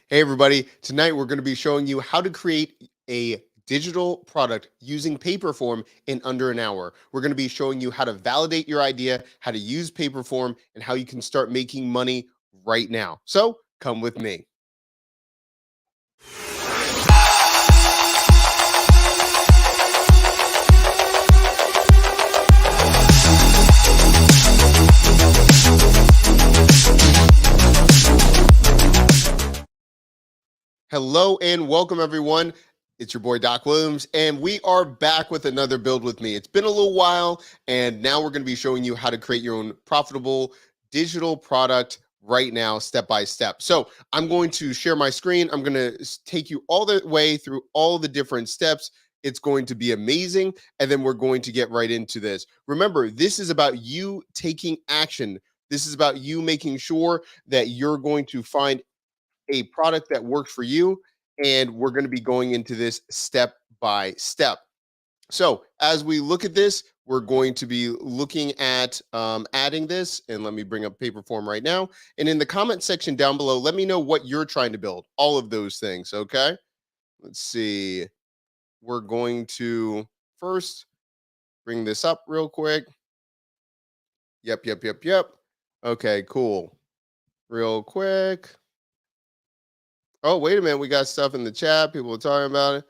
Hey, everybody. Tonight, we're going to be showing you how to create a digital product using Paperform in under an hour. We're going to be showing you how to validate your idea, how to use Paperform, and how you can start making money right now. So, come with me. Hello and welcome, everyone. It's your boy Doc Williams, and we are back with another build with me. It's been a little while, and now we're going to be showing you how to create your own profitable digital product right now, step by step. So, I'm going to share my screen. I'm going to take you all the way through all the different steps. It's going to be amazing, and then we're going to get right into this. Remember, this is about you taking action. This is about you making sure that you're going to find a product that works for you. And we're going to be going into this step by step. So, as we look at this, we're going to be looking at adding this. And let me bring up Paperform right now. And in the comment section down below, let me know what you're trying to build. All of those things. Okay. Let's see. We're going to first bring this up real quick. Yep. Okay, cool. Real quick. Oh, wait a minute. We got stuff in the chat. People are talking about it.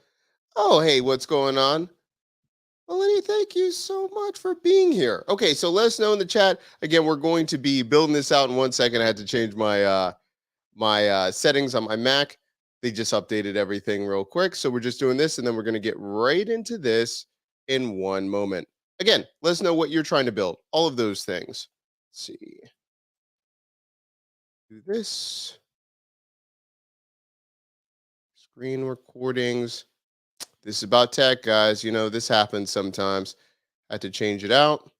Oh, hey, what's going on? Melanie, thank you so much for being here. Okay, so let us know in the chat. Again, we're going to be building this out in 1 second. I had to change my settings on my Mac. They just updated everything real quick. So we're just doing this, and then we're going to get right into this in one moment. Again, let us know what you're trying to build. All of those things. Let's see. Do this. Screen recordings. This is about tech, guys. You know, this happens sometimes. I had to change it out.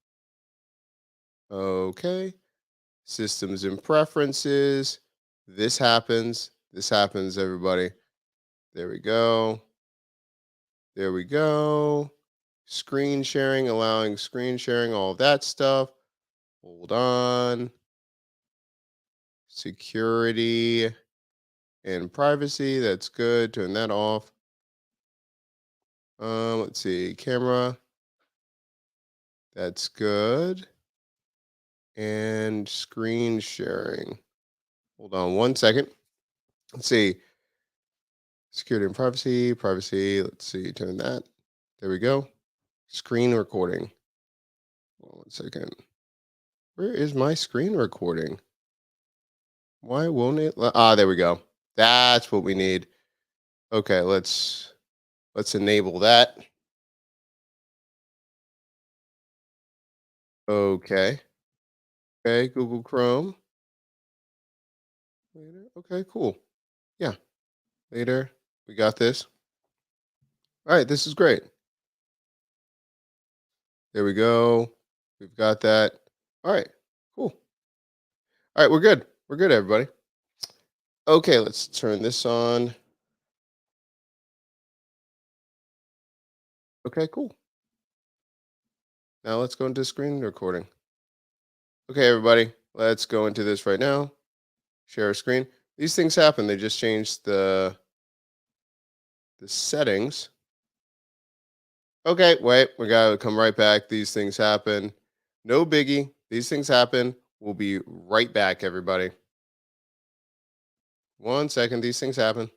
Okay. Systems and preferences. This happens. This happens, everybody. There we go. There we go. Screen sharing, allowing screen sharing, all of that stuff. Hold on. Security and privacy. That's good. Turn that off. Let's see. Camera. That's good. And screen sharing. Hold on 1 second. Let's see. Security and privacy. Privacy. Let's see. Turn that. There we go. Screen recording. Hold on 1 second. Where is my screen recording? Why won't it? There we go. That's what we need. Okay, let's enable that. Okay. Okay, Google Chrome. Later. Okay, cool. Yeah. Later. We got this. All right, this is great. There we go. We've got that. All right. Cool. All right, we're good. We're good, everybody. Okay, let's turn this on. Okay, cool. Now let's go into screen recording. Okay, everybody, let's go into this right now. Share a screen. These things happen. They just changed the settings. Okay, wait, we gotta come right back. These things happen. No biggie. These things happen. We'll be right back, everybody. 1 second. These things happen.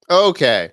Okay.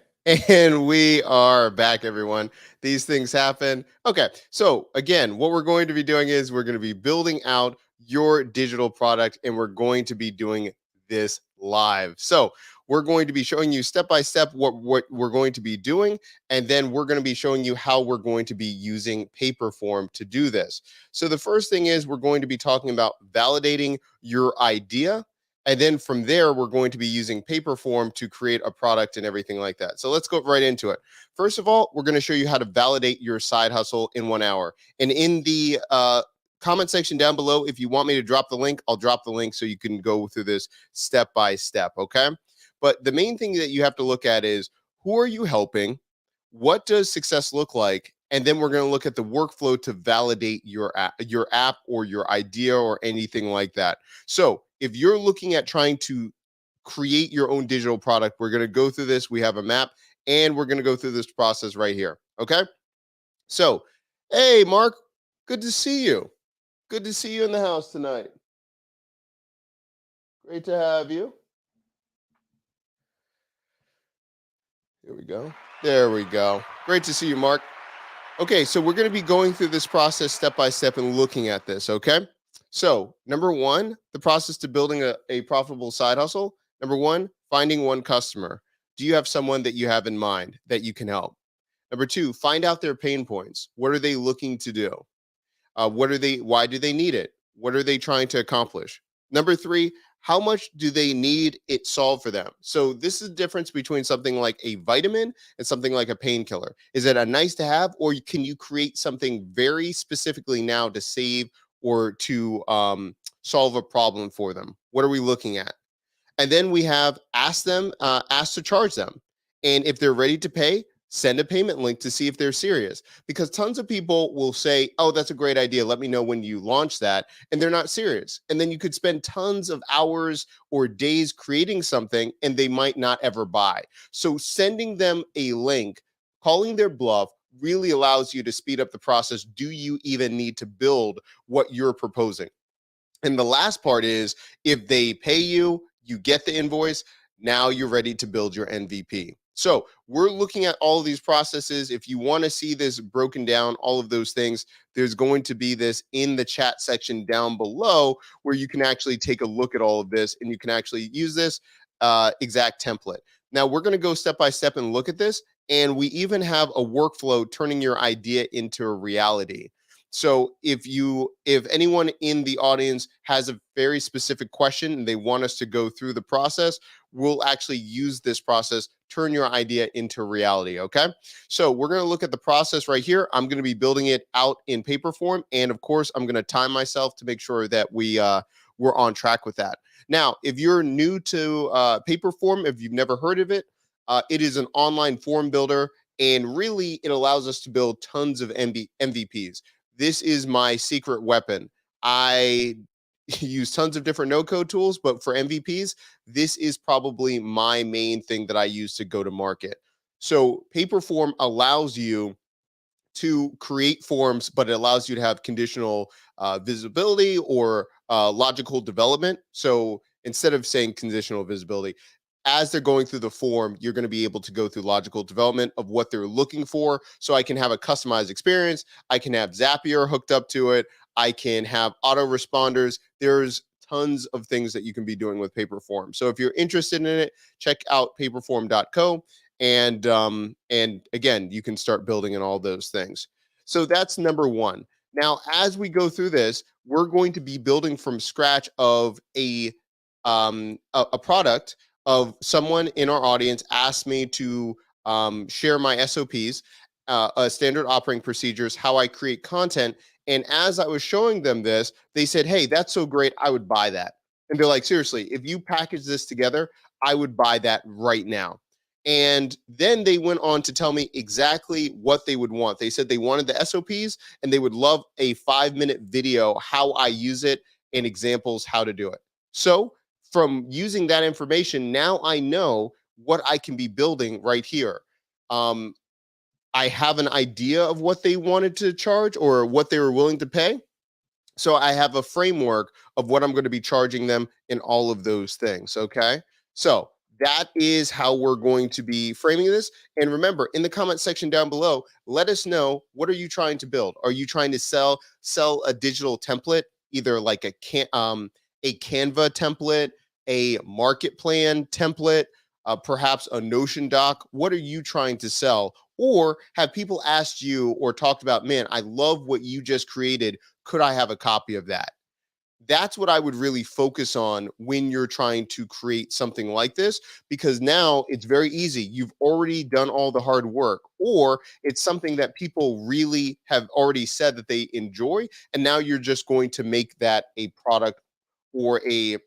And we are back, everyone. These things happen. Okay. So, again, what we're going to be doing is we're going to be building out your digital product and we're going to be doing this live. So, we're going to be showing you step by step what we're going to be doing. And then we're going to be showing you how we're going to be using Paperform to do this. So, the first thing is we're going to be talking about validating your idea, and then from there, we're going to be using Paperform to create a product and everything like that. So let's go right into it. First of all, we're going to show you how to validate your side hustle in 1 hour. And in the comment section down below, if you want me to drop the link, I'll drop the link so you can go through this step by step. Okay. But the main thing that you have to look at is who are you helping? What does success look like? And then we're going to look at the workflow to validate your app or your idea or anything like that. So if you're looking at trying to create your own digital product, we're going to go through this. We have a map and we're going to go through this process right here. Okay. So, hey, Mark, good to see you. Good to see you in the house tonight. Great to have you. Here we go. There we go. Great to see you, Mark. Okay, so we're going to be going through this process step by step and looking at this. Okay. So, number one, the process to building a profitable side hustle. Number one, finding one customer. Do you have someone that you have in mind that you can help? Number two, find out their pain points. What are they looking to do? Why do they need it? What are they trying to accomplish? Number three, how much do they need it solved for them? So this is the difference between something like a vitamin and something like a painkiller. Is it a nice to have, or can you create something very specifically now to save or to solve a problem for them? What are we looking at? And then we have ask to charge them. And if they're ready to pay, send a payment link to see if they're serious. Because tons of people will say, oh, that's a great idea. Let me know when you launch that. And they're not serious. And then you could spend tons of hours or days creating something and they might not ever buy. So sending them a link, calling their bluff, really allows you to speed up the process. Do you even need to build what you're proposing? And the last part is if they pay you, you get the invoice, now you're ready to build your MVP. So we're looking at all of these processes. If you want to see this broken down, all of those things, there's going to be this in the chat section down below where you can actually take a look at all of this and you can actually use this exact template. Now we're going to go step by step and look at this. And we even have a workflow turning your idea into a reality. So if anyone in the audience has a very specific question and they want us to go through the process, we'll actually use this process, turn your idea into reality. Okay. So we're going to look at the process right here. I'm going to be building it out in Paperform. And of course, I'm going to time myself to make sure that we're on track with that. Now, if you're new to Paperform, if you've never heard of it, it is an online form builder. And really, it allows us to build tons of MVPs. This is my secret weapon. I use tons of different no code tools, but for MVPs, this is probably my main thing that I use to go to market. So Paperform allows you to create forms, but it allows you to have conditional visibility or logical development. So instead of saying conditional visibility, as they're going through the form, you're going to be able to go through logical development of what they're looking for. So I can have a customized experience. I can have Zapier hooked up to it. I can have autoresponders. There's tons of things that you can be doing with Paperform. So if you're interested in it, check out paperform.co. And again, you can start building in all those things. So that's number one. Now, as we go through this, we're going to be building from scratch of a product of someone in our audience asked me to share my SOPs, standard operating procedures, how I create content. And as I was showing them this, they said, hey, that's so great. I would buy that. And they're like, seriously, if you package this together, I would buy that right now. And then they went on to tell me exactly what they would want. They said they wanted the SOPs and they would love a 5-minute video, how I use it and examples how to do it. So from using that information, now I know what I can be building right here. Um, I have an idea of what they wanted to charge or what they were willing to pay. So I have a framework of what I'm going to be charging them in all of those things. Okay. So That is how we're going to be framing this. And remember, in the comment section down below, let us know, what are you trying to build? Are you trying to sell a digital template, either like a Canva template, a market plan template, perhaps a Notion doc? What are you trying to sell? Or have people asked you or talked about, man, I love what you just created. Could I have a copy of that? That's what I would really focus on when you're trying to create something like this, because now it's very easy. You've already done all the hard work, or it's something that people really have already said that they enjoy. And now you're just going to make that a product, or a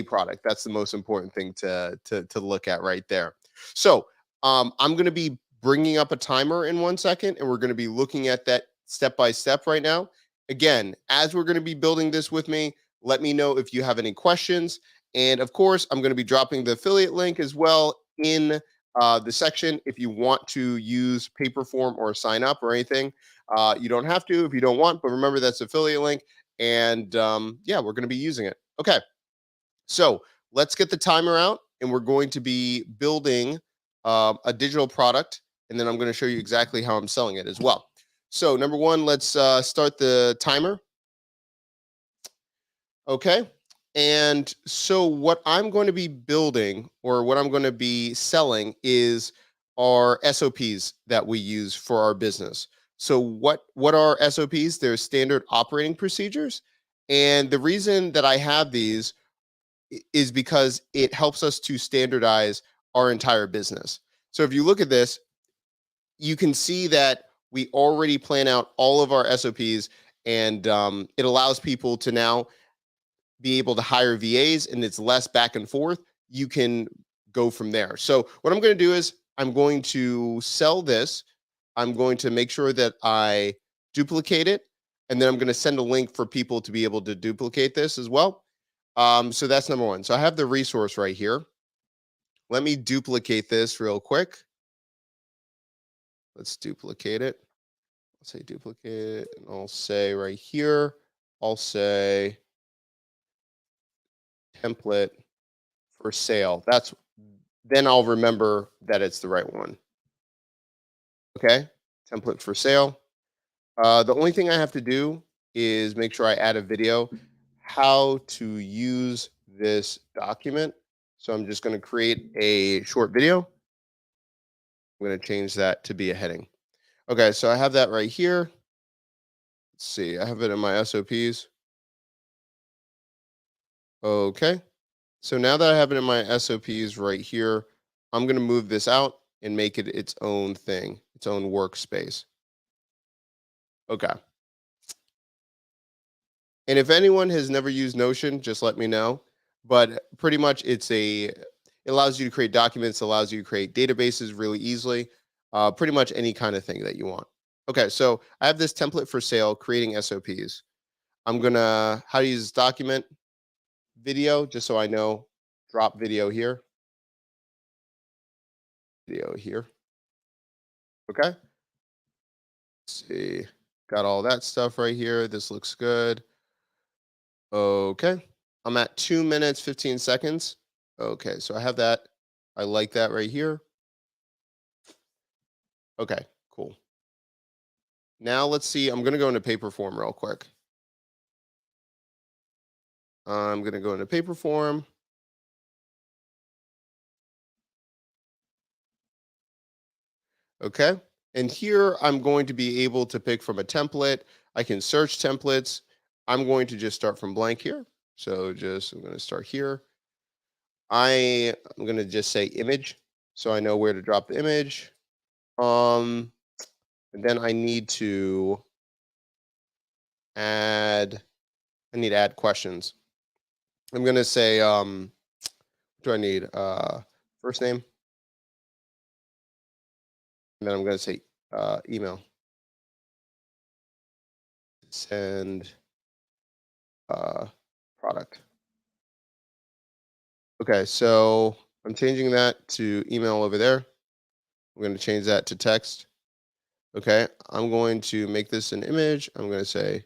product. That's the most important thing to look at right there. So I'm going to be bringing up a timer in 1 second, and we're going to be looking at that step by step right now. Again, as we're going to be building this with me, let me know if you have any questions. And of course, I'm going to be dropping the affiliate link as well in the section if you want to use Paperform or sign up or anything. You don't have to if you don't want, but remember that's affiliate link. And yeah, we're going to be using it. Okay, so let's get the timer out, and we're going to be building a digital product, and then I'm going to show you exactly how I'm selling it as well. So number one, let's start the timer. Okay. And so what I'm going to be building, or what I'm going to be selling, is our SOPs that we use for our business. So what are SOPs? They're standard operating procedures. And the reason that I have these is because it helps us to standardize our entire business. So if you look at this, you can see that we already plan out all of our SOPs, and it allows people to now be able to hire VAs, and it's less back and forth. You can go from there. So what I'm going to do is I'm going to sell this. I'm going to make sure that I duplicate it, and then I'm going to send a link for people to be able to duplicate this as well. So that's number one. So I have the resource right here. Let me duplicate this real quick. Let's duplicate it. I'll say duplicate, and I'll say right here, I'll say template for sale. Then I'll remember that it's the right one. Okay, template for sale. The only thing I have to do is make sure I add a video how to use this document. So I'm just going to create a short video. I'm going to change that to be a heading. Okay, so I have that right here. Let's see, I have it in my SOPs. Okay, so now that I have it in my SOPs right here, I'm going to move this out and make it its own thing, its own workspace. Okay. And if anyone has never used Notion, just let me know. But pretty much it allows you to create documents, allows you to create databases really easily, pretty much any kind of thing that you want. Okay, so I have this template for sale, creating SOPs. I'm gonna, how to use this document, video, just so I know, drop video here. Okay, let's see, got all that stuff right here. This looks good. Okay. I'm at 2 minutes, 15 seconds. Okay. So I have that. I like that right here. Okay. Cool. Now let's see. I'm going to go into Paperform real quick. I'm going to go into Paperform. Okay. And here I'm going to be able to pick from a template. I can search templates. I'm going to just start from blank here. So I'm going to start here. I'm going to just say image, so I know where to drop the image. And then add I need to add questions. I'm going to say, what do I need? First name. And then I'm going to say email. Send product. Okay, so I'm changing that to email over there. I'm going to change that to text. Okay, I'm going to make this an image. I'm going to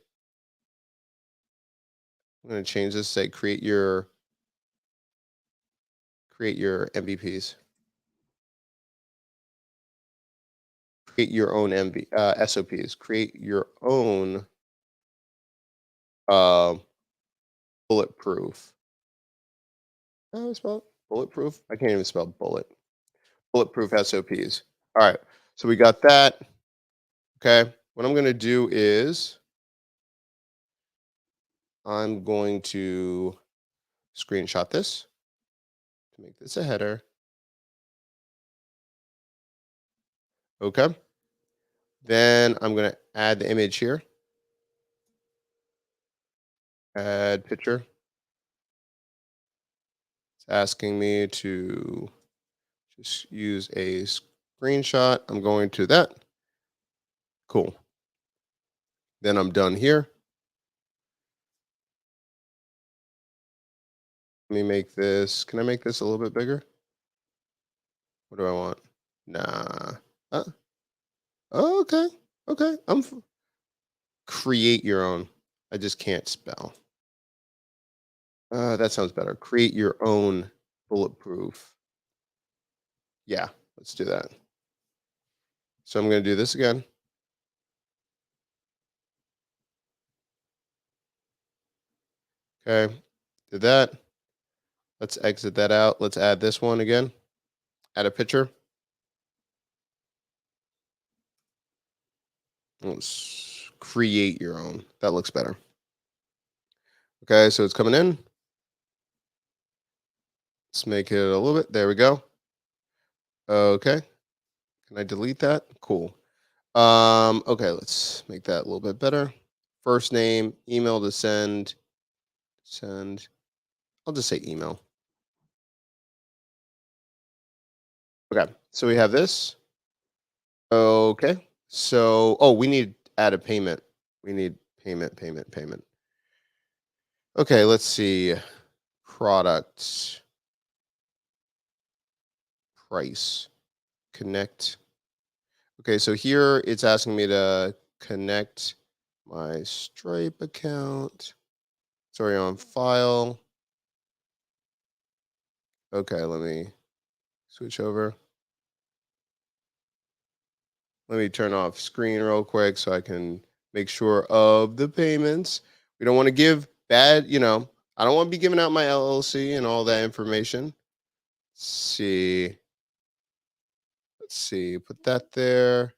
change this, say create your Create your MVPs. Create your own SOPs. Create your own uh, bulletproof. How do I spell it? Bulletproof? I can't even spell bullet. Bulletproof SOPs. All right. So we got that. Okay. What I'm going to do is I'm going to screenshot this to make this a header. Okay. Then I'm going to add the image here. Add picture. It's asking me to just use a screenshot. I'm going to that. Cool. Then I'm done here. Let me make this. Can I make this a little bit bigger? What do I want? Nah. Oh, okay. Okay. Create your own. I just can't spell. That sounds better. Create your own bulletproof. Yeah, let's do that. So I'm going to do this again. Okay. Did that. Let's exit that out. Let's add this one again. Add a picture. Let's create your own. That looks better. Okay, so it's coming in. Let's make it a little bit. There we go. Okay. Can I delete that? Cool. Okay, let's make that a little bit better. First name, email to send. Send. I'll just say email. Okay, so we have this. Okay. So, oh, we need add a payment. We need payment. Okay, let's see. Product price. Connect. Okay, so here it's asking me to connect my Stripe account. Sorry, on file. Okay, let me switch over. Let me turn off screen real quick so I can make sure of the payments. We don't want to give bad, I don't want to be giving out my LLC and all that information. Let's see. Let's see. Put that there.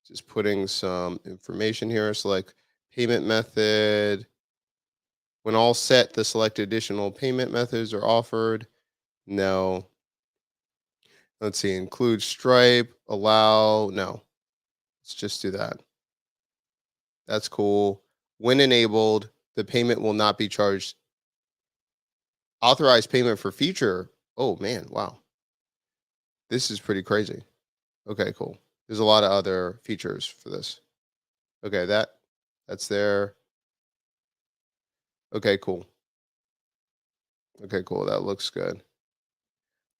Just putting some information here. Select payment method. When all set, the selected additional payment methods are offered. No. Let's see. Include Stripe. Allow. No. Let's just do that. That's cool. When enabled, the payment will not be charged. Authorized payment for future. Oh man, wow. This is pretty crazy. Okay, cool. There's a lot of other features for this. Okay, that's there. Okay, cool. Okay, cool. That looks good.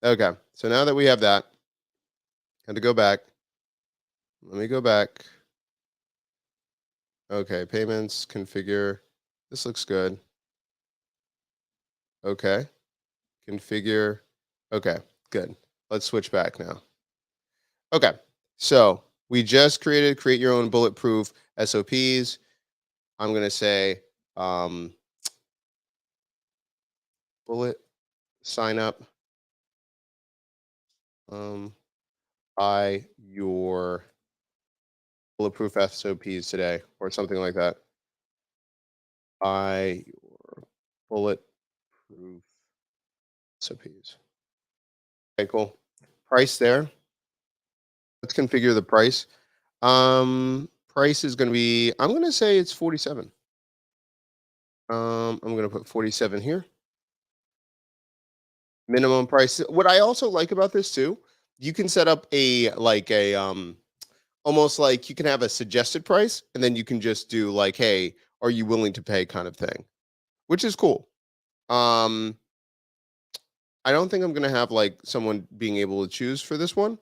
Okay, so now that we have that, I had to go back. Let me go back. Okay, payments, configure. This looks good. Okay, configure. Okay, good. Let's switch back now. Okay, so we just create your own bulletproof SOPs. I'm going to say bullet sign up buy your bulletproof SOPs today or something like that. Buy your bulletproof SOPs. Okay, cool. Price there. Let's configure the price. Price is going to be, I'm going to say it's 47. I'm going to put 47 here. Minimum price. What I also like about this too, you can set up almost like you can have a suggested price and then you can just do like, hey, are you willing to pay kind of thing, which is cool. Um, I don't think I'm gonna have like someone being able to choose for this one,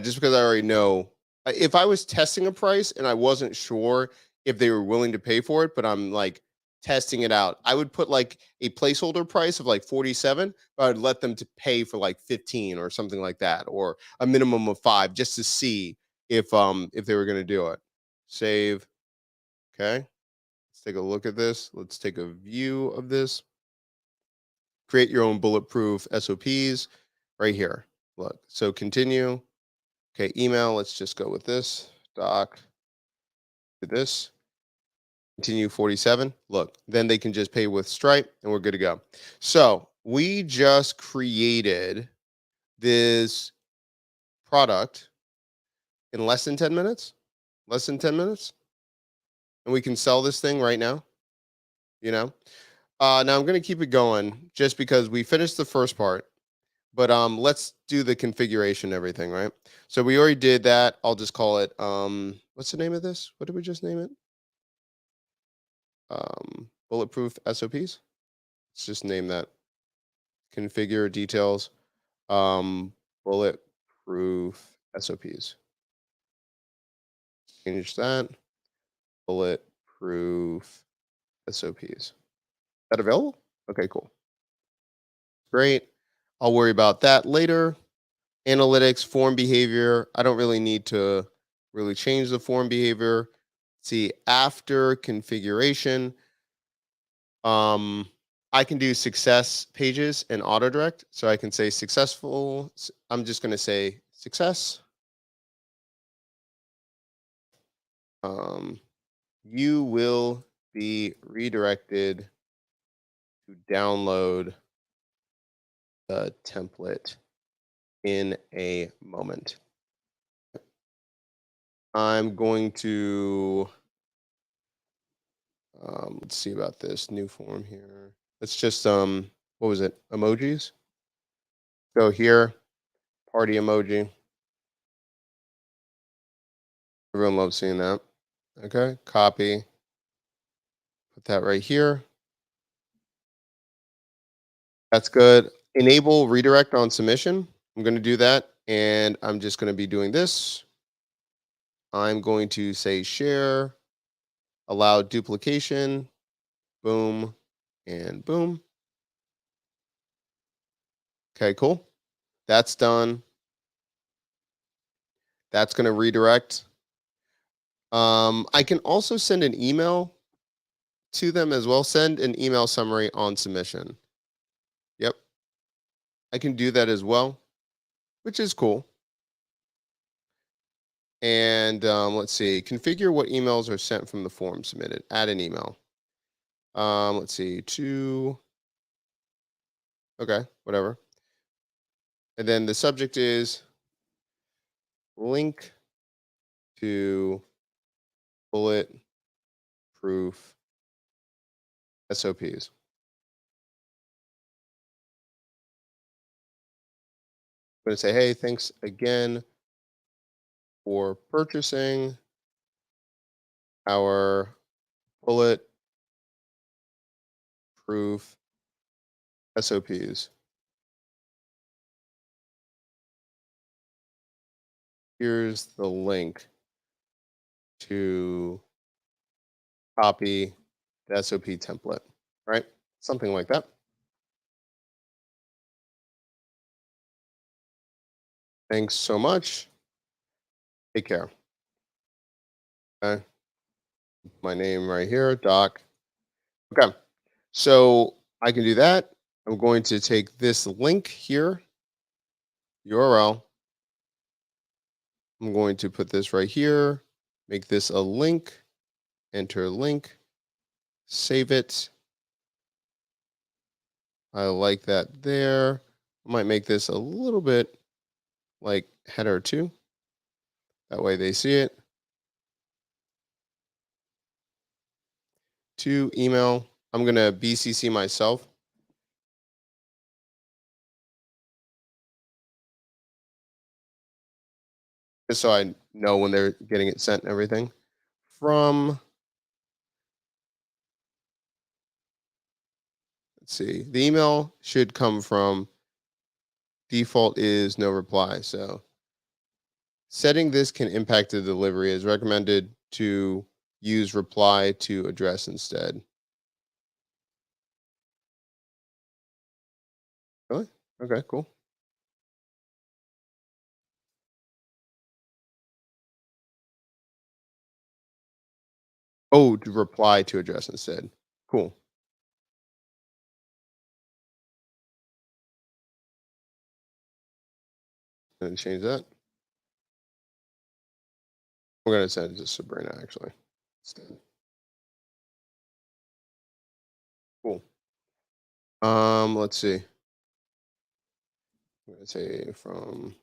just because I already know. If I was testing a price and I wasn't sure if they were willing to pay for it, but I'm like testing it out. I would put like a placeholder price of like 47, but I'd let them to pay for like 15 or something like that, or a minimum of 5 just to see if they were going to do it. Save. Okay. Let's take a look at this. Let's take a view of this. Create your own bulletproof SOPs right here. Look. So continue. Okay, email. Let's just go with this. Doc to this. Continue 47. Look, then they can just pay with Stripe and we're good to go. So we just created this product in less than 10 minutes, less than 10 minutes, and we can sell this thing right now, you know? Now I'm going to keep it going just because we finished the first part, but let's do the configuration and everything, right? So we already did that. I'll just call it, what's the name of this? What did we just name it? Bulletproof SOPs. Let's just name that. Configure details, bulletproof SOPs. Change that. Bulletproof SOPs. Is that available? Okay, cool. Great. I'll worry about that later. Analytics, form behavior. I don't really need to really change the form behavior. See, after configuration, I can do success pages and auto direct. So I can say successful. I'm just going to say success. You will be redirected to download the template in a moment. I'm going to, let's see about this new form here. Let's just, what was it? Emojis. Go here, party emoji. Everyone loves seeing that. Okay, copy. Put that right here. That's good. Enable redirect on submission. I'm going to do that. And I'm just going to be doing this. I'm going to say share, allow duplication, boom, and boom. Okay, cool. That's done. That's going to redirect. I can also send an email to them as well. Send an email summary on submission. Yep. I can do that as well, which is cool. And let's see, configure what emails are sent from the form submitted. Add an email. Let's see, okay, whatever. And then the subject is link to bulletproof SOPs. I'm going to say, hey, thanks again for purchasing our bulletproof SOPs. Here's the link to copy the SOP template, right? Something like that. Thanks so much. Take care. Okay. My name right here, Doc. Okay. So I can do that. I'm going to take this link here, URL. I'm going to put this right here, make this a link, enter link, save it. I like that there. I might make this a little bit like header 2. That way they see it. To email. I'm going to BCC myself. Just so I know when they're getting it sent and everything. From, let's see, the email should come from default is no reply. So setting this can impact the delivery. Is recommended to use reply to address instead. Really? Okay, cool. Oh, to reply to address instead. Cool. Gonna change that. We're gonna send it to Sabrina actually. Instead. Cool. Let's see. I'm gonna say from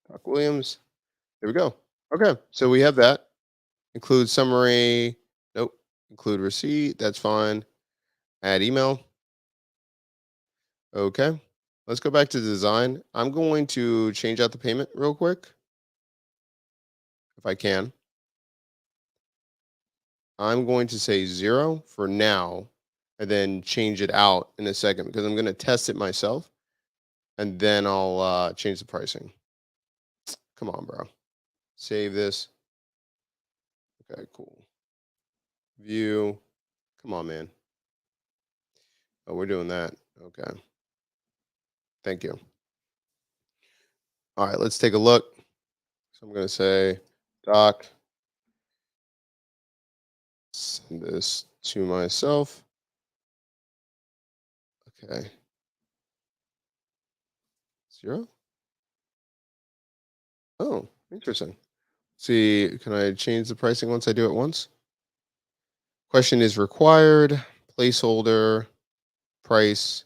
Doc Williams. There we go. Okay, so we have that. Include summary. Nope. Include receipt. That's fine. Add email. Okay. Let's go back to design. I'm going to change out the payment real quick if I can. I'm going to say 0 for now and then change it out in a second because I'm going to test it myself and then I'll change the pricing. Come on, bro. Save this. Okay, cool. View. Come on, man. Oh, we're doing that. Okay. Thank you. All right, let's take a look. So I'm going to say, Doc, send this to myself. Okay. 0. Oh, interesting. See, can I change the pricing once I do it once? Question is required, placeholder, price,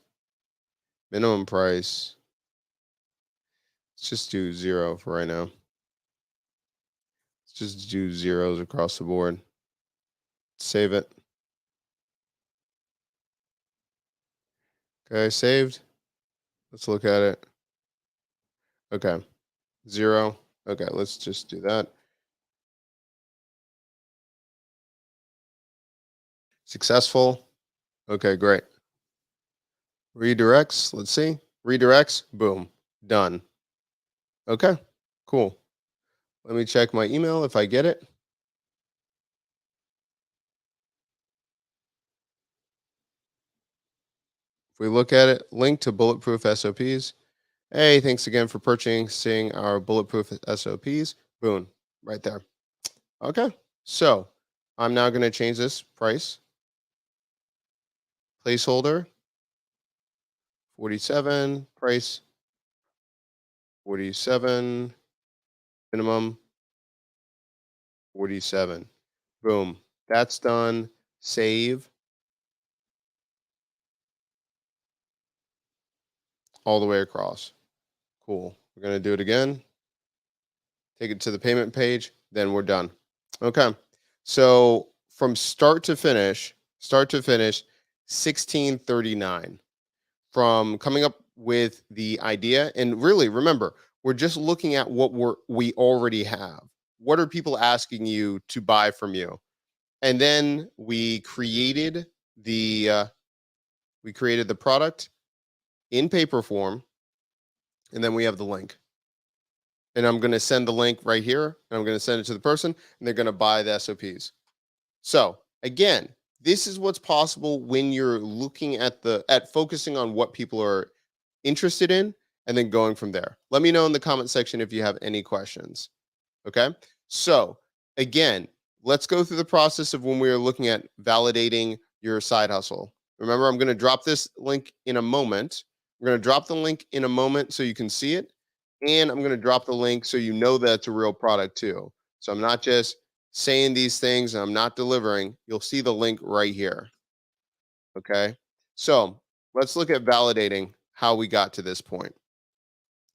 minimum price. Let's just do 0 for right now. Let's just do zeros across the board. Save it. Okay, saved. Let's look at it. Okay, 0. Okay, let's just do that. Successful. Okay, great. Redirects. Let's see. Redirects. Boom. Done. Okay, cool. Let me check my email if I get it. If we look at it, link to bulletproof SOPs. Hey, thanks again for purchasing our bulletproof SOPs. Boom, right there. Okay, so I'm now going to change this price placeholder 47, price 47, minimum 47. Boom, that's done. Save all the way across. Cool. We're going to do it again. Take it to the payment page, then we're done. Okay. So from start to finish, 1639. From coming up with the idea, and really remember, we're just looking at what we already have. What are people asking you to buy from you? And then we created the product in paper form, and then we have the link. And I'm going to send the link right here, and I'm going to send it to the person, and they're going to buy the SOPs. So again, this is what's possible when you're looking at focusing on what people are interested in and then going from there. Let me know in the comment section if you have any questions. Okay. So again, let's go through the process of when we are looking at validating your side hustle. Remember, I'm going to drop this link in a moment. We're going to drop the link in a moment so you can see it. And I'm going to drop the link so you know that it's a real product too. So I'm not just saying these things and I'm not delivering. You'll see the link right here. Okay. So let's look at validating how we got to this point.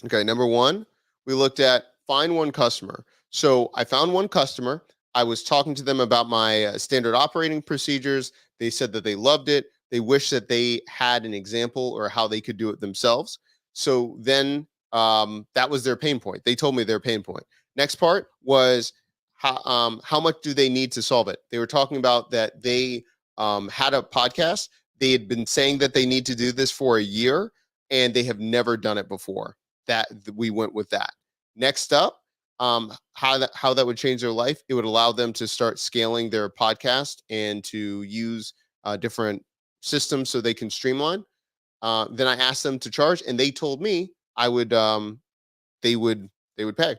Okay, number one, we looked at find one customer. So I found one customer. I was talking to them about my standard operating procedures. They said that they loved it. They wish that they had an example or how they could do it themselves. So then that was their pain point. They told me their pain point. Next part was how much do they need to solve it? They were talking about that they had a podcast. They had been saying that they need to do this for a year and they have never done it before that we went with that. Next up, how that would change their life. It would allow them to start scaling their podcast and to use different systems so they can streamline. then I asked them to charge, and they told me I would they would they would pay.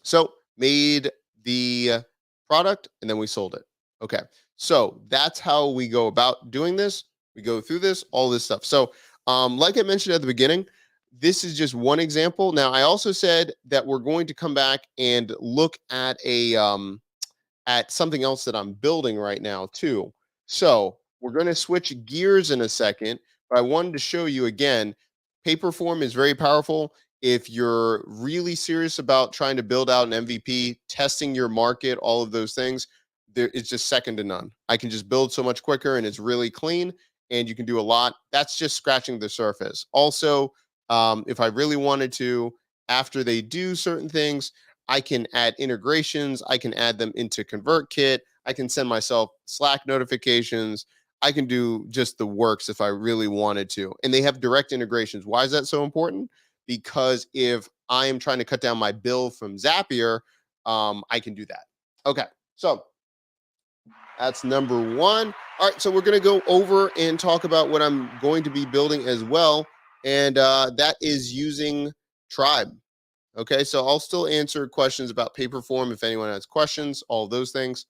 So made the product and then we sold it. Okay. So that's how we go about doing this. We go through this, all this stuff. So, like I mentioned at the beginning, this is just one example. Now, I also said that we're going to come back and look at something else that I'm building right now too. So we're going to switch gears in a second, but I wanted to show you again. Paperform is very powerful. If you're really serious about trying to build out an MVP, testing your market, all of those things, it's just second to none. I can just build so much quicker and it's really clean and you can do a lot. That's just scratching the surface. Also, if I really wanted to, after they do certain things, I can add integrations. I can add them into ConvertKit. I can send myself Slack notifications. I can do just the works if I really wanted to. And they have direct integrations. Why is that so important? Because if I am trying to cut down my bill from Zapier, I can do that. Okay, so that's number one. All right, so we're going to go over and talk about what I'm going to be building as well. And that is using Tribe. Okay, so I'll still answer questions about Paperform if anyone has questions, all those things.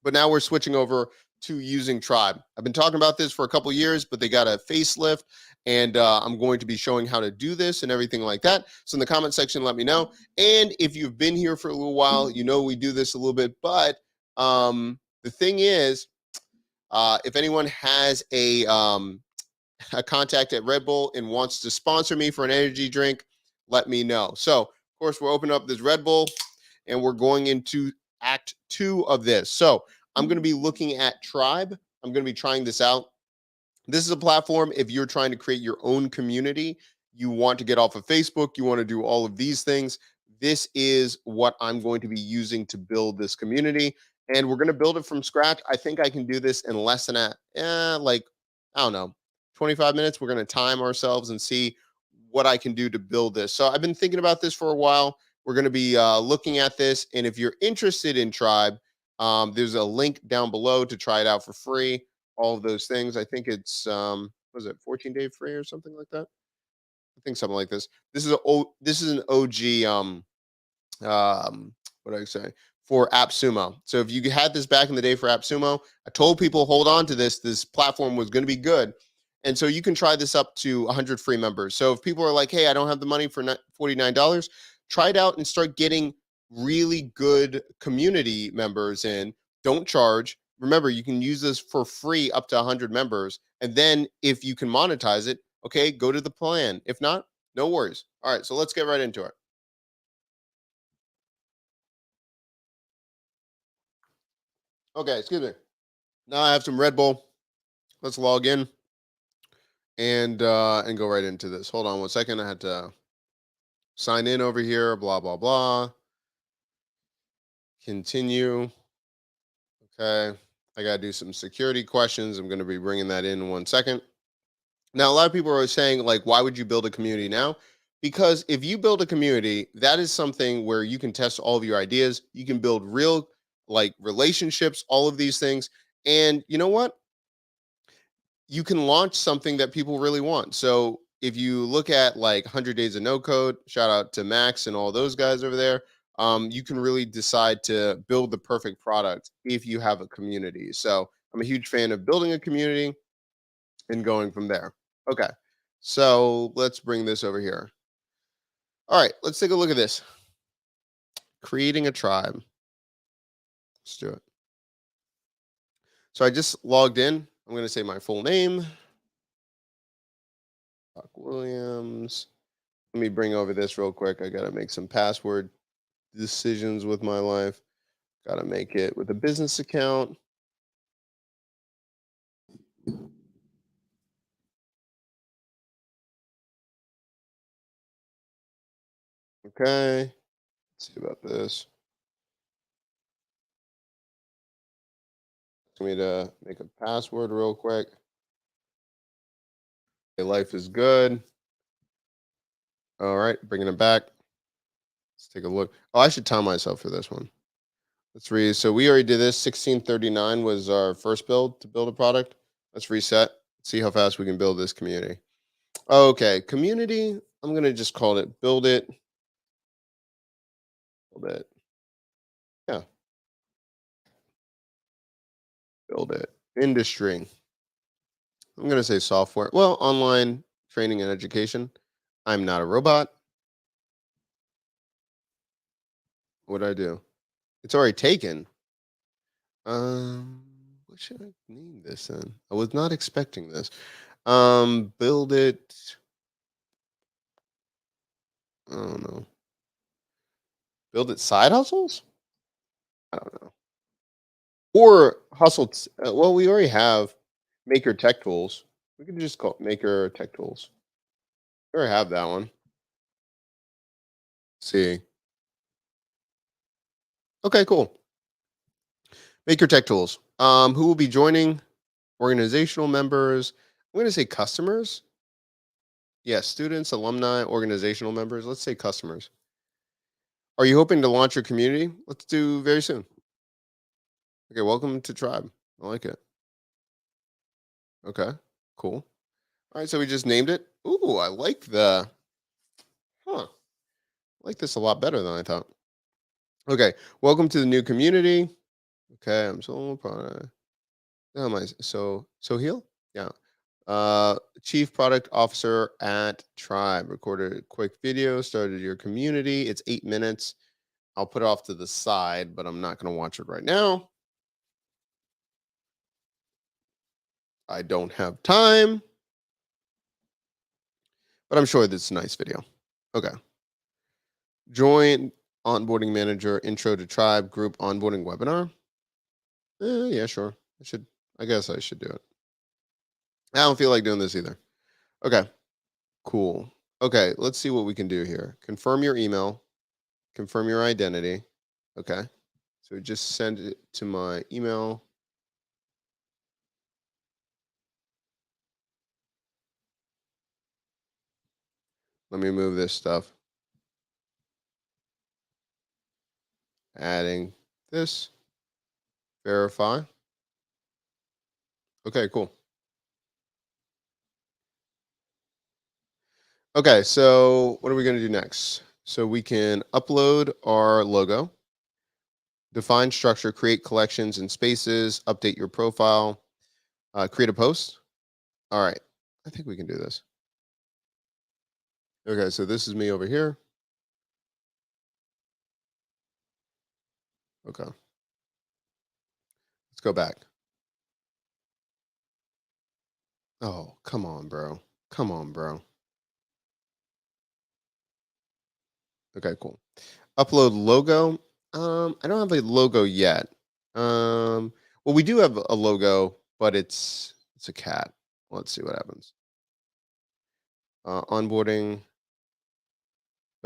But now we're switching over to using Tribe. I've been talking about this for a couple years, but they got a facelift, and I'm going to be showing how to do this and everything like that. So in the comment section, let me know. And if you've been here for a little while, you know we do this a little bit. But the thing is, if anyone has a contact at Red Bull and wants to sponsor me for an energy drink, let me know. So, of course, we're opening up this Red Bull and we're going into act 2 of this. So, I'm going to be looking at Tribe. I'm going to be trying this out. This is a platform if you're trying to create your own community, you want to get off of Facebook, you want to do all of these things. This is what I'm going to be using to build this community. And we're going to build it from scratch. I think I can do this in less than like, I don't know, 25 minutes. We're going to time ourselves and see what I can do to build this. So I've been thinking about this for a while. We're going to be looking at this. And if you're interested in Tribe, there's a link down below to try it out for free, all of those things. I think it's was it 14-day free or something like that? I think something like this. This is an OG what do I say, for AppSumo. So if you had this back in the day for AppSumo, I told people hold on to this. This platform was going to be good. And so you can try this up to 100 free members. So if people are like, "Hey, I don't have the money for $49," try it out and start getting really good community members in. Don't charge. Remember, you can use this for free up to 100 members. And then if you can monetize it, okay, go to the plan. If not, no worries. All right, so let's get right into it. Okay, excuse me. Now I have some Red Bull. Let's log in and go right into this. Hold on one second. I had to sign in over here. Blah blah blah. Continue. Okay. I got to do some security questions. I'm going to be bringing that in 1 second. Now, a lot of people are saying, like, why would you build a community now? Because if you build a community, that is something where you can test all of your ideas. You can build real, like, relationships, all of these things. And you know what? You can launch something that people really want. So if you look at like 100 Days of No Code, shout out to Max and all those guys over there, you can really decide to build the perfect product if you have a community. So I'm a huge fan of building a community and going from there. Okay, so let's bring this over here. All right, let's take a look at this. Creating a tribe. Let's do it. So I just logged in. I'm going to say my full name, Doc Williams. Let me bring over this real quick. I got to make some password decisions with my life. Got to make it with a business account. Okay. Let's see about this. For me to make a password real quick. Okay, life is good. All right, bringing it back. Let's take a look. Oh, I should time myself for this one. Let's read. So we already did this. 1639 was our first build to build a product. Let's reset. See how fast we can build this community. Okay, community. I'm gonna just call it build it. Yeah, build it. Industry. I'm gonna say software. Well, online training and education. I'm not a robot. What do I do? It's already taken. Um, what should I name this then? I was not expecting this. Build it. I don't know. Build it side hustles? I don't know. Or hustle. Well, we already have Maker Tech Tools. We can just call it Maker Tech Tools. We already have that one. See. Okay, cool. Maker Tech Tools. Who will be joining? Organizational members. I'm going to say customers. Yes, students, alumni, organizational members. Let's say customers. Are you hoping to launch your community? Let's do very soon. Okay, welcome to Tribe. I like it. Okay, cool. All right, so we just named it. Ooh, I like huh. I like this a lot better than I thought. Okay, welcome to the new community. Okay, I'm so proud. How am I? So heal? Yeah. Chief Product Officer at Tribe. Recorded a quick video, started your community. It's 8 minutes. I'll put it off to the side, but I'm not going to watch it right now. I don't have time, but I'm sure this is a nice video. Okay. Join onboarding manager, intro to Tribe group onboarding webinar. Yeah, sure. I guess I should do it. I don't feel like doing this either. Okay. Cool. Okay, let's see what we can do here. Confirm your email, confirm your identity. Okay. So just send it to my email. Let me move this stuff. Adding this. Verify. Okay, cool. Okay, so what are we going to do next? So we can upload our logo, define structure, create collections and spaces, update your profile, create a post. All right, I think we can do this. Okay, so this is me over here. Okay, let's go back. Oh, come on, bro. Come on, bro. Okay, cool. Upload logo. I don't have a logo yet. Well, we do have a logo, but it's a cat. Let's see what happens. Onboarding.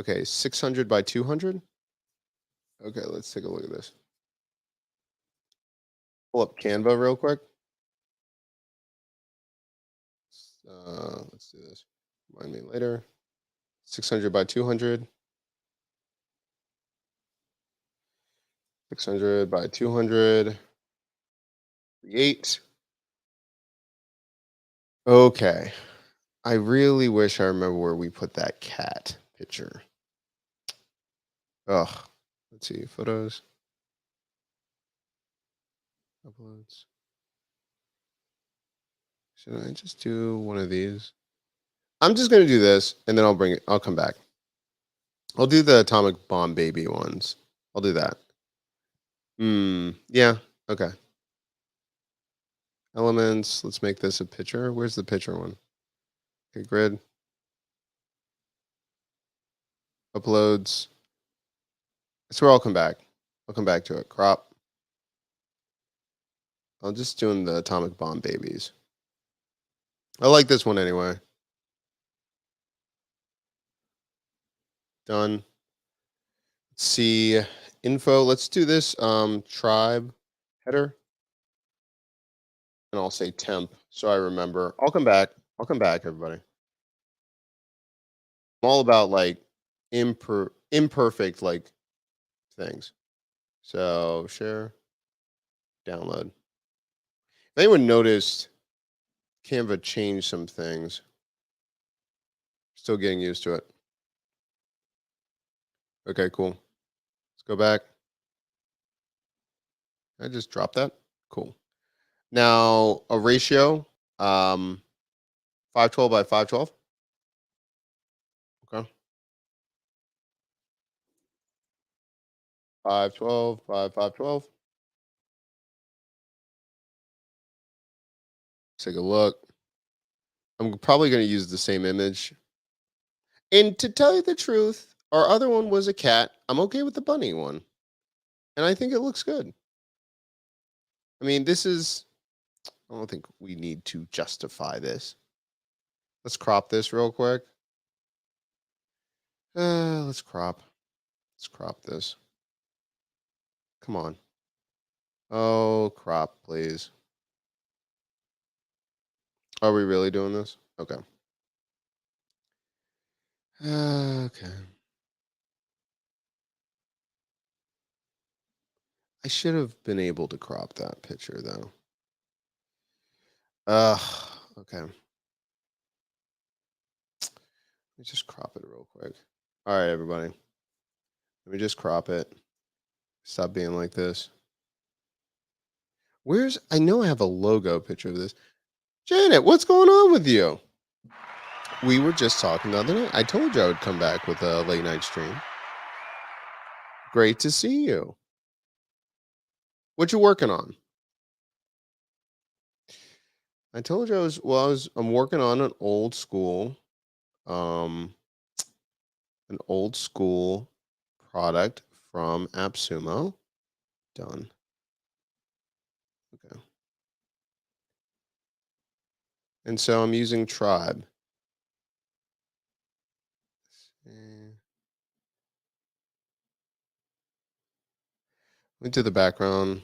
Okay, 600 by 200. Okay, let's take a look at this. Pull up Canva real quick. Let's do this. Remind me later. 600 by 200. 600 by 200. Create. Okay. I really wish I remember where we put that cat picture. Ugh. Let's see. Photos. Uploads. Should I just do one of these? I'm just gonna do this and then I'll come back. I'll do the atomic bomb baby ones. I'll do that. Yeah. Okay. Elements. Let's make this a picture. Where's the picture one? Okay, grid. Uploads. That's where I'll come back. I'll come back to it. Crop. I'm just doing the atomic bomb babies. I like this one anyway. Done. Let's see. Info. Let's do this. Tribe header. And I'll say temp so I remember. I'll come back. I'll come back, everybody. I'm all about like imperfect like things. So share, download. If anyone noticed, Canva changed some things. Still getting used to it. Okay, cool. Let's go back. I just dropped that. Cool. Now a ratio, 512 by 512. Okay. 512 by 512. Take a look. I'm probably going to use the same image. And to tell you the truth, our other one was a cat. I'm okay with the bunny one. And I think it looks good. I mean, I don't think we need to justify this. Let's crop this real quick. Let's crop. Let's crop this. Come on. Oh, crop, please. Are we really doing this? Okay. Okay. I should have been able to crop that picture though. Okay. Let me just crop it real quick. All right, everybody. Let me just crop it. Stop being like this. I know I have a logo picture of this. Janet, what's going on with you? We were just talking the other night. I told you I would come back with a late night stream. Great to see you. What you working on? I told you I'm working on um, an old school product from AppSumo. Done. Okay. And so I'm using Tribe. Into the background.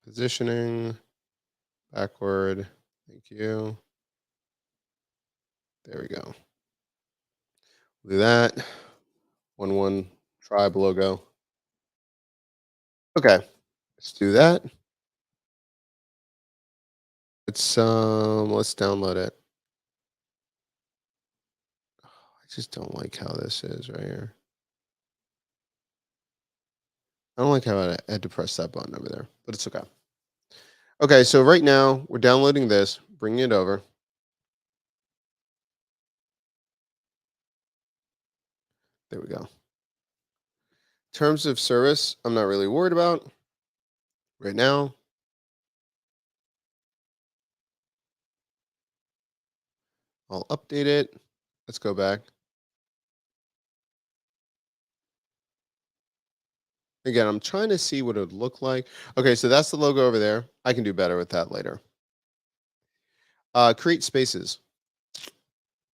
Positioning. Backward. Thank you. There we go. Do that. 1 Tribe logo. Okay. Let's do that. Let's download it. I just don't like how this is right here. I don't like how I had to press that button over there, but it's okay. Okay, so right now we're downloading this, bringing it over. There we go. Terms of service, I'm not really worried about right now. I'll update it. Let's go back. Again, I'm trying to see what it would look like. Okay, so that's the logo over there. I can do better with that later. Create spaces.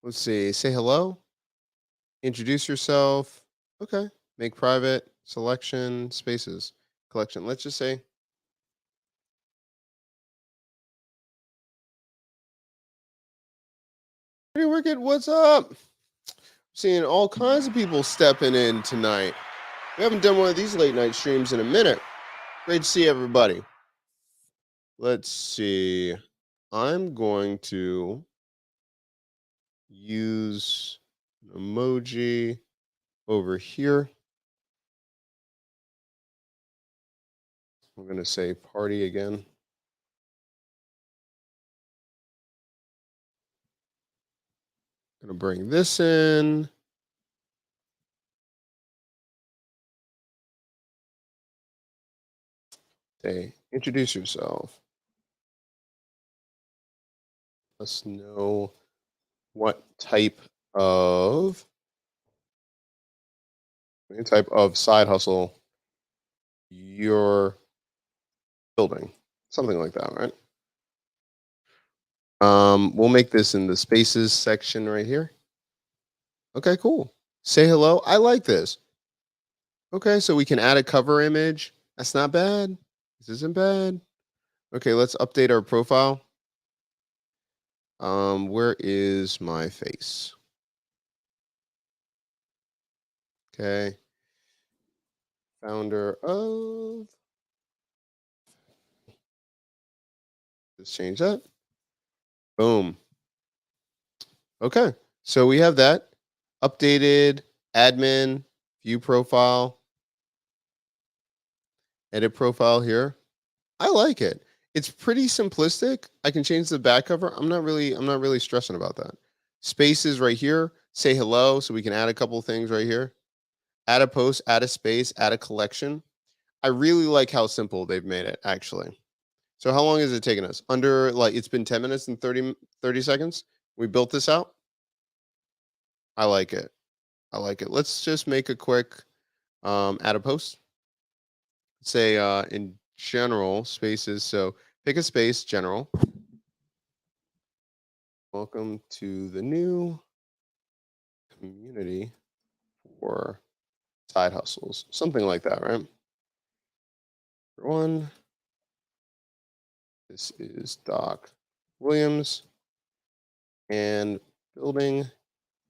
Let's see. Say hello. Introduce yourself. Okay. Make private. Selection. Spaces. Collection. Let's just say. Pretty Wicked, what's up? Seeing all kinds of people stepping in tonight. We haven't done one of these late night streams in a minute. Great to see everybody. Let's see. I'm going to use an emoji over here. I'm going to say party again. Going to bring this in. Say, introduce yourself. Let's know what type of side hustle you're building. Something like that, right? We'll make this in the spaces section right here. Okay, cool. Say hello. I like this. Okay, so we can add a cover image. That's not bad. This isn't bad. Okay, let's update our profile. Where is my face? Okay. Founder of Just change that. Boom. Okay. So we have that updated admin, view profile, edit profile here. I like it. It's pretty simplistic. I can change the back cover. I'm not really stressing about that. Spaces right here. Say hello so we can add a couple of things right here. Add a post, add a space, add a collection. I really like how simple they've made it actually. So how long has it taken us? Under like it's been 10 minutes and 30 seconds. We built this out. I like it. I like it. Let's just make a quick add a post. Say in general spaces. So pick a space, general. Welcome to the new community for side hustles. Something like that, right? One. This is Doc Williams and building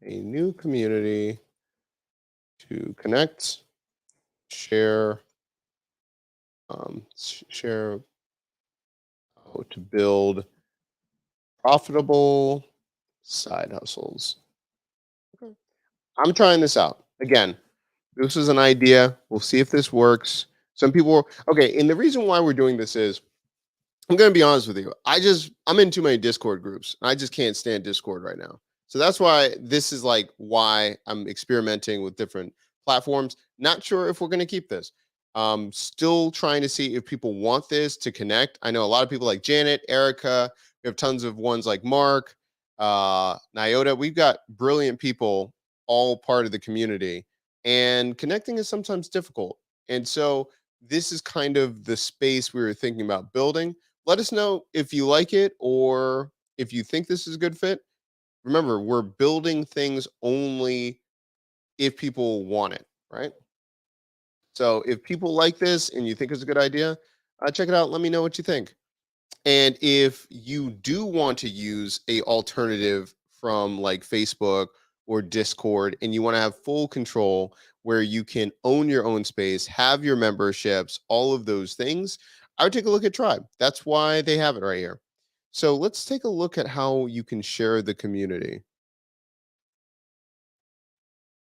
a new community to connect, share, share how to build profitable side hustles. Okay. I'm trying this out. Again, this is an idea. We'll see if this works. Some people, okay, and the reason why we're doing this is I'm gonna be honest with you. I'm in too many Discord groups. I just can't stand Discord right now. So that's why this is like why I'm experimenting with different platforms. Not sure if we're gonna keep this. Still trying to see if people want this to connect. I know a lot of people like Janet, Erica. We have tons of ones like Mark, Nyota. We've got brilliant people all part of the community, and connecting is sometimes difficult. And so this is kind of the space we were thinking about building. Let us know if you like it or if you think this is a good fit. Remember, we're building things only if people want it, right? So if people like this and you think it's a good idea, check it out. Let me know what you think. And if you do want to use a alternative from like Facebook or Discord and you want to have full control where you can own your own space, have your memberships, all of those things, I would take a look at Tribe. That's why they have it right here. So let's take a look at how you can share the community.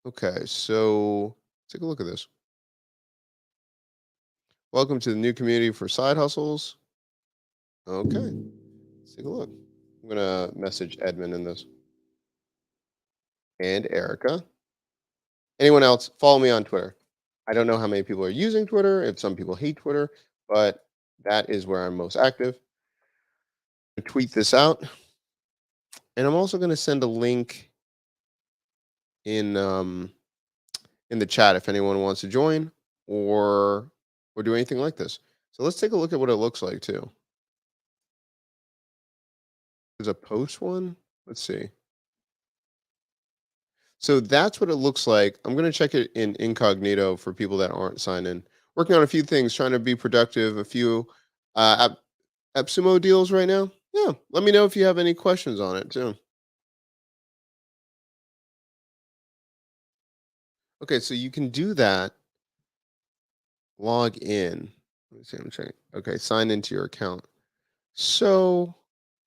Okay, so take a look at this. Welcome to the new community for side hustles. Okay, let's take a look. I'm gonna message Edmund in this and Erica. Anyone else, follow me on Twitter. I don't know how many people are using Twitter, if some people hate Twitter, but that is where I'm most active. Tweet this out. And I'm also going to send a link in in the chat if anyone wants to join or do anything like this. So let's take a look at what it looks like too. There's a post one. Let's see. So that's what it looks like. I'm going to check it in incognito for people that aren't signed in. Working on a few things, trying to be productive, a few AppSumo deals right now. Yeah, let me know if you have any questions on it too. Okay, so you can do that. Log in. Let me see. I'm checking. Okay, sign into your account. So,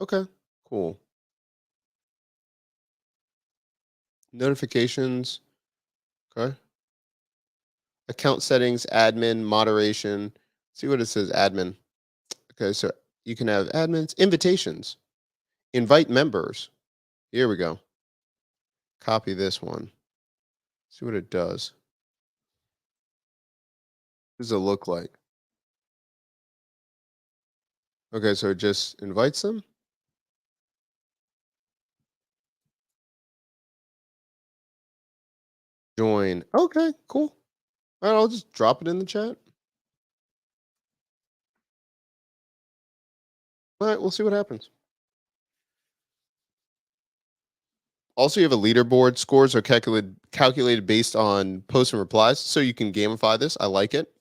okay, cool. Notifications. Okay. Account settings, admin, moderation. See what it says, admin. Okay, so you can have admins, invitations, invite members. Here we go. Copy this one. See what it does. What does it look like? Okay, so it just invites them. Join. Okay, cool. All right, I'll just drop it in the chat. All right, we'll see what happens. Also, you have a leaderboard. Scores are calculated based on posts and replies, so you can gamify this. I like it.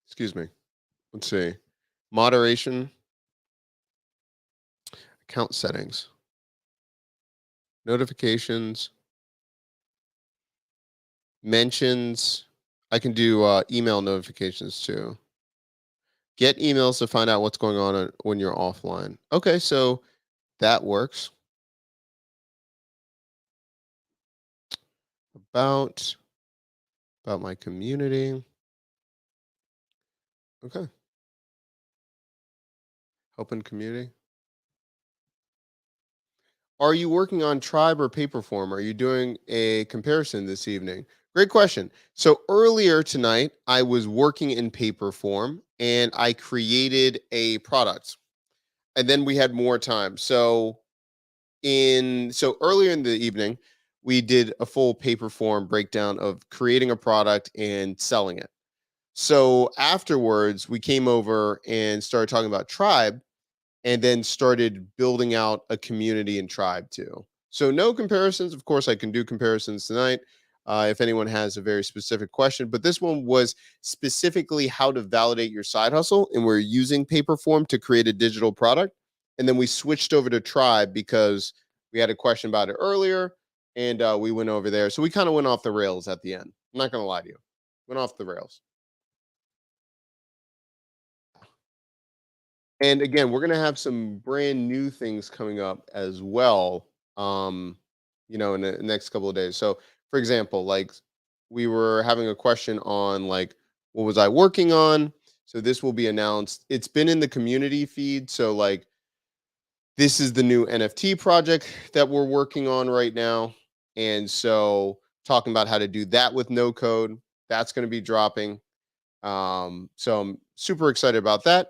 Excuse me. Let's see. Moderation, account settings, notifications, mentions. I can do email notifications too. Get emails to find out what's going on when you're offline. Okay, so that works. About my community. Okay, open community. Are you working on Tribe or Paperform? Are you doing a comparison this evening? Great question. So earlier tonight, I was working in Paperform and I created a product. And then we had more time. So earlier in the evening, we did a full Paperform breakdown of creating a product and selling it. So afterwards, we came over and started talking about Tribe and then started building out a community and tribe too. So no comparisons. Of course, I can do comparisons tonight if anyone has a very specific question. But this one was specifically how to validate your side hustle, and we're using Paperform to create a digital product. And then we switched over to Tribe because we had a question about it earlier, and we went over there. So we kind of went off the rails at the end. I'm not going to lie to you, went off the rails. And again, we're gonna have some brand new things coming up as well. Um, in the next couple of days. So, for example, like we were having a question on like what was I working on? So this will be announced. It's been in the community feed. So like this is the new NFT project that we're working on right now. And so talking about how to do that with no code, that's going to be dropping. So I'm super excited about that.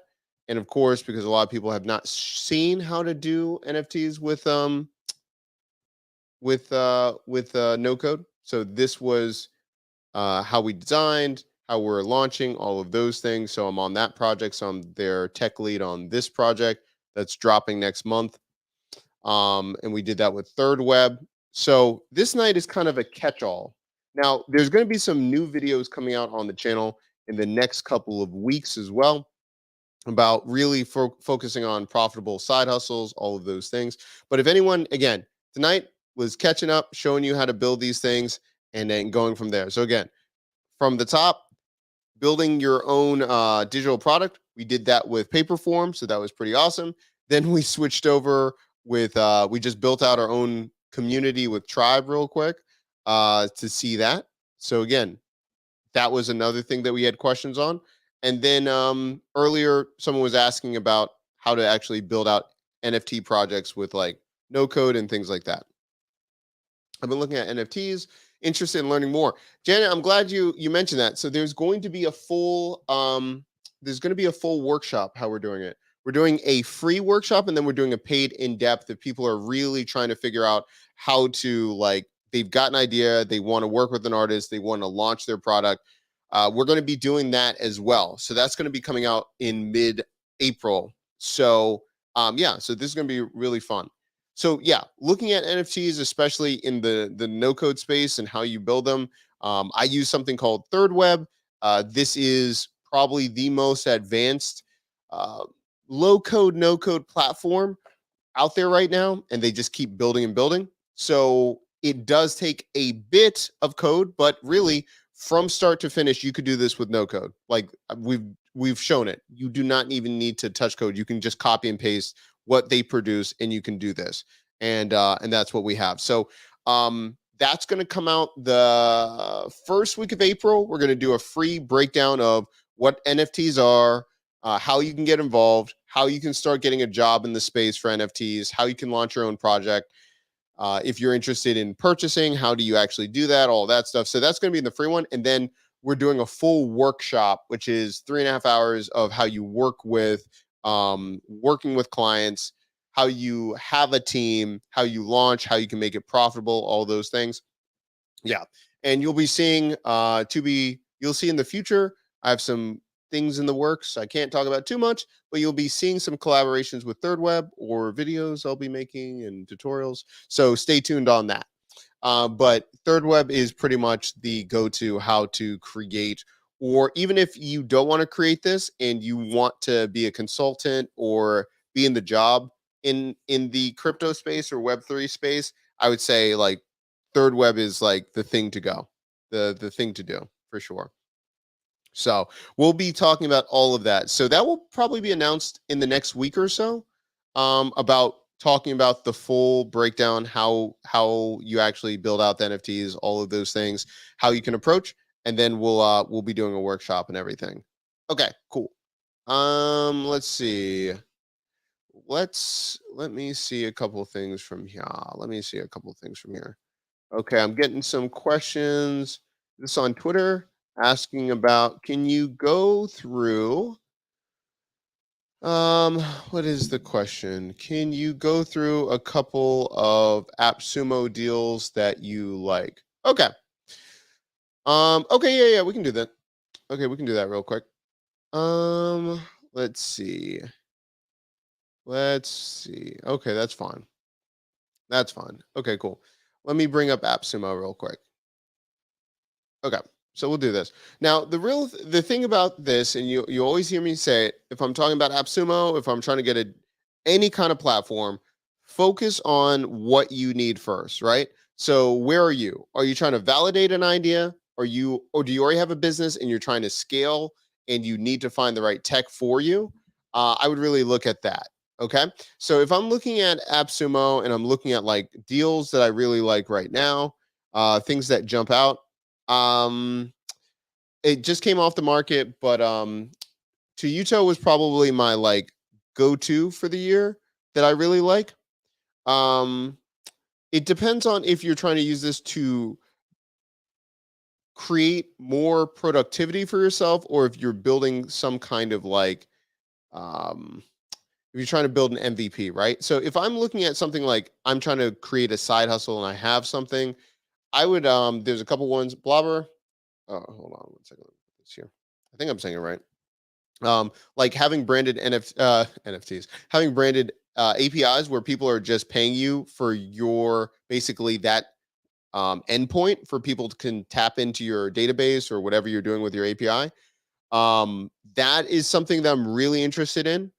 And of course, because a lot of people have not seen how to do NFTs with no code. So this was how we designed, how we're launching, all of those things. So I'm on that project. So I'm their tech lead on this project that's dropping next month. And we did that with Third Web. So this night is kind of a catch-all. Now, there's going to be some new videos coming out on the channel in the next couple of weeks as well about really focusing on profitable side hustles, all of those things. But if anyone, again, tonight was catching up, showing you how to build these things, and then going from there. So again, from the top, building your own digital product. We did that with Paperform, so that was pretty awesome. Then we switched over with we just built out our own community with Tribe real quick to see that. So again, that was another thing that we had questions on. And then earlier, someone was asking about how to actually build out NFT projects with like no code and things like that. I've been looking at NFTs, interested in learning more. Janet, I'm glad you mentioned that. So there's going to be a full workshop how we're doing it. We're doing a free workshop and then we're doing a paid in depth if people are really trying to figure out how to like they've got an idea, they want to work with an artist, they want to launch their product. We're going to be doing that as well. So that's going to be coming out in mid-April. So yeah, so this is going to be really fun. So yeah, looking at NFTs, especially in the no code space and how you build them, I use something called Third Web. This is probably the most advanced uh, low code, no code platform out there right now, and they just keep building and building. So it does take a bit of code, but really from start to finish, you could do this with no code. Like we've shown it. You do not even need to touch code. You can just copy and paste what they produce, and you can do this. And that's what we have. So that's going to come out the first week of April. We're going to do a free breakdown of what NFTs are, how you can get involved, how you can start getting a job in the space for NFTs, how you can launch your own project. If you're interested in purchasing, how do you actually do that? All that stuff. So that's going to be in the free one. And then we're doing a full workshop, which is 3.5 hours of how you working with clients, how you have a team, how you launch, how you can make it profitable, all those things. Yeah. And you'll be seeing you'll see in the future, I have some things in the works. I can't talk about too much, but you'll be seeing some collaborations with Third Web or videos I'll be making and tutorials. So stay tuned on that. But Third Web is pretty much the go-to how to create, or even if you don't want to create this and you want to be a consultant or be in the job in the crypto space or Web3 space, I would say like Third Web is like the thing to go, the thing to do for sure. So we'll be talking about all of that. So that will probably be announced in the next week or so, about talking about the full breakdown, how you actually build out the NFTs, all of those things, how you can approach, and then we'll be doing a workshop and everything. Okay, cool. Let's see. Let me see a couple things from here. Let me see a couple things from here. Okay, I'm getting some questions. This on Twitter asking about, can you go through um what is the question? Can you go through a couple of AppSumo deals that you like? Okay. Okay, yeah, we can do that. Okay, we can do that real quick. Um let's see. Let's see. Okay, that's fine. That's fine. Okay, cool. Let me bring up AppSumo real quick. Okay. So we'll do this. Now, the thing about this, and you always hear me say it, if I'm talking about AppSumo, if I'm trying to get any kind of platform, focus on what you need first, right? So where are you? Are you trying to validate an idea? Or do you already have a business and you're trying to scale and you need to find the right tech for you? I would really look at that. Okay. So if I'm looking at AppSumo and I'm looking at like deals that I really like right now, things that jump out, um, it just came off the market, but Toyota was probably my like go-to for the year that I really like. Um, it depends on if you're trying to use this to create more productivity for yourself or if you're building some kind of like um if you're trying to build an MVP, right? So if I'm looking at something like I'm trying to create a side hustle and I have something, I would there's a couple ones, Blobber. Oh, hold on one second. Let me put this here. I think I'm saying it right. Like having branded NFTs, having branded APIs where people are just paying you for your basically that endpoint for people to can tap into your database or whatever you're doing with your API. That is something that I'm really interested in.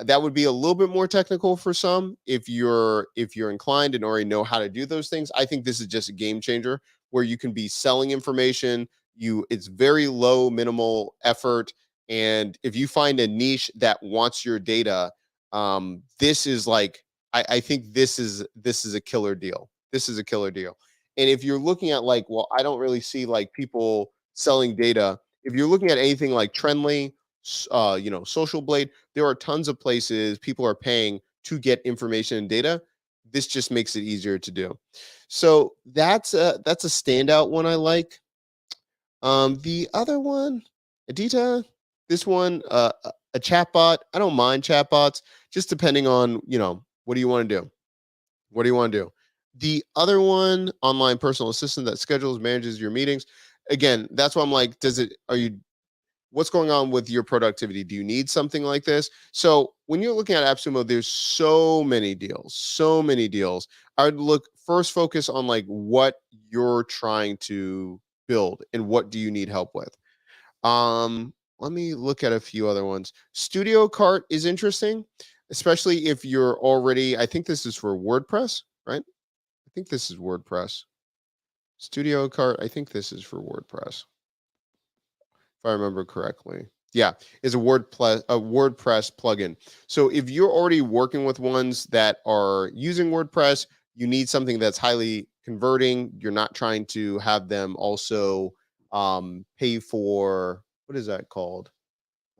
That would be a little bit more technical for some if you're inclined and already know how to do those things. I think this is just a game changer where you can be selling information. It's very low minimal effort, and if you find a niche that wants your data, this is like I think this is a killer deal. This is a killer deal. And if you're looking at like, well, I don't really see like people selling data. If you're looking at anything like Trendly, Social Blade, there are tons of places people are paying to get information and data. This just makes it easier to do. So that's a standout one I like. The other one, Adita, this one, a chatbot. I don't mind chatbots, just depending on what do you want to do. What do you want to do? The other one, online personal assistant that schedules, manages your meetings. Again, that's why I'm like, what's going on with your productivity? Do you need something like this? So when you're looking at AppSumo, there's so many deals, so many deals. I would look first, focus on like what you're trying to build and what do you need help with. Let me look at a few other ones. Studio Cart is interesting, especially if you're already, I think this is for WordPress, right? I think this is WordPress. Studio Cart, I think this is for WordPress, if I remember correctly. Yeah, is a WordPress plugin. So if you're already working with ones that are using WordPress, you need something that's highly converting. You're not trying to have them also pay for, what is that called?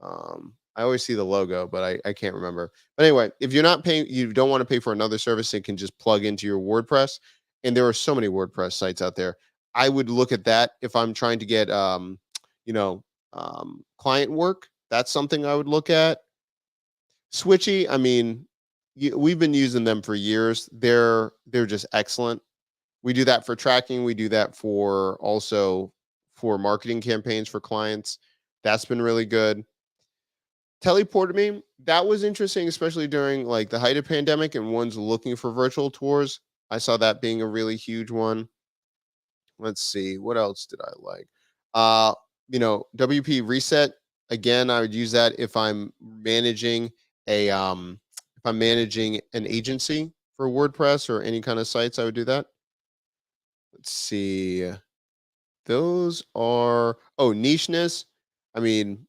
I always see the logo, but I can't remember. But anyway, if you're not paying, you don't want to pay for another service, it can just plug into your WordPress. And there are so many WordPress sites out there. I would look at that if I'm trying to get you know, client work. That's something I would look at. Switchy, I mean, we've been using them for years. They're just excellent. We do that for tracking. We do that for also for marketing campaigns for clients. That's been really good. Teleported me. That was interesting, especially during like the height of pandemic and one's looking for virtual tours. I saw that being a really huge one. Let's see, what else did I like? Uh, WP Reset. Again, I would use that if I'm managing an agency for WordPress or any kind of sites, I would do that. Let's see. Those are, oh, nicheness. I mean,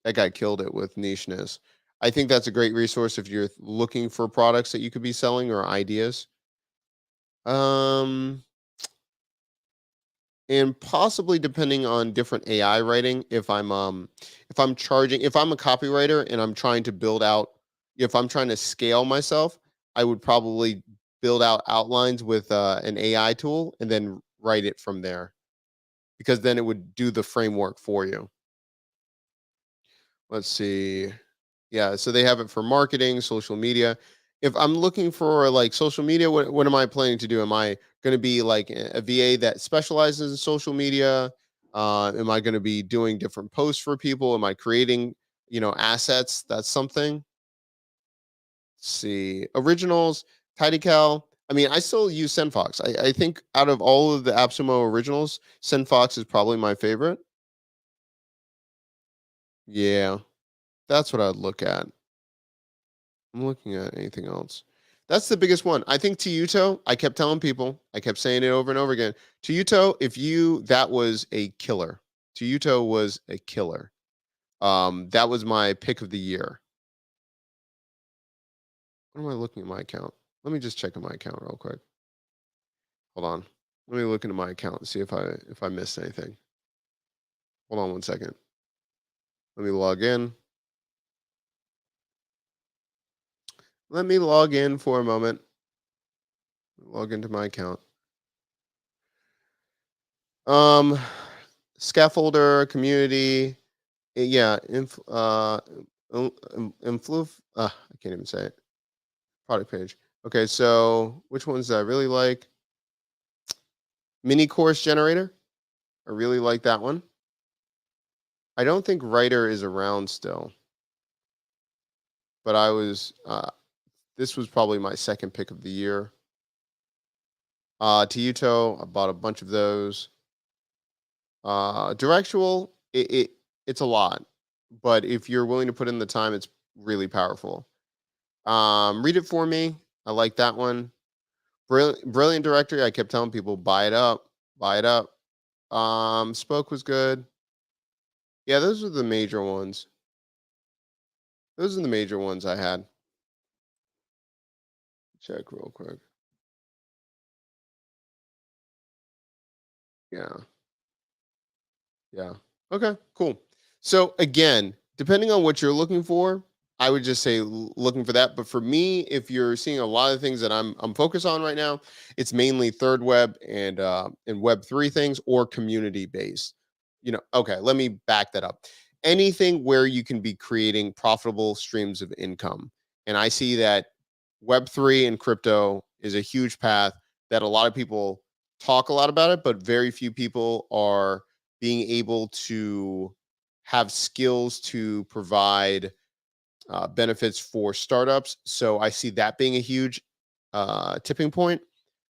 that guy killed it with nicheness. I think that's a great resource if you're looking for products that you could be selling or ideas. Um, and possibly depending on different AI writing, if I'm a copywriter and I'm trying to build out, if I'm trying to scale myself, I would probably build out outlines with an AI tool and then write it from there, because then it would do the framework for you. Let's see. Yeah, so they have it for marketing, social media. If I'm looking for like social media, what am I planning to do? Am I going to be like a VA that specializes in social media? Am I going to be doing different posts for people? Am I creating, assets? That's something. Let's see. Originals, TidyCal. I mean, I still use SendFox. I think out of all of the AppSumo originals, SendFox is probably my favorite. Yeah, that's what I'd look at. I'm looking at anything else. That's the biggest one. I think Teuto, I kept telling people, I kept saying it over and over again. Teuto, that was a killer. Teuto was a killer. That was my pick of the year. What am I looking at my account? Let me just check in my account real quick. Hold on. Let me look into my account and see if I missed anything. Hold on one second. Let me log in. Let me log in for a moment. Log into my account. Um, Scaffolder, community, yeah, I can't even say it. Product page. Okay, so which ones do I really like? Mini course generator. I really like that one. I don't think writer is around still, but this was probably my second pick of the year. Teuto, I bought a bunch of those. Directual, it's a lot, but if you're willing to put in the time, it's really powerful. Read it for me. I like that one. Brilliant directory. I kept telling people buy it up, buy it up. Spoke was good. Yeah, those are the major ones. Those are the major ones I had. Check real quick. Yeah. Yeah. Okay, cool. So again, depending on what you're looking for, I would just say looking for that. But for me, if you're seeing a lot of things that I'm focused on right now, it's mainly third web and web 3 things or community based. Okay, let me back that up. Anything where you can be creating profitable streams of income. And I see that web 3 and crypto is a huge path that a lot of people talk a lot about it, but very few people are being able to have skills to provide benefits for startups. So I see that being a huge tipping point.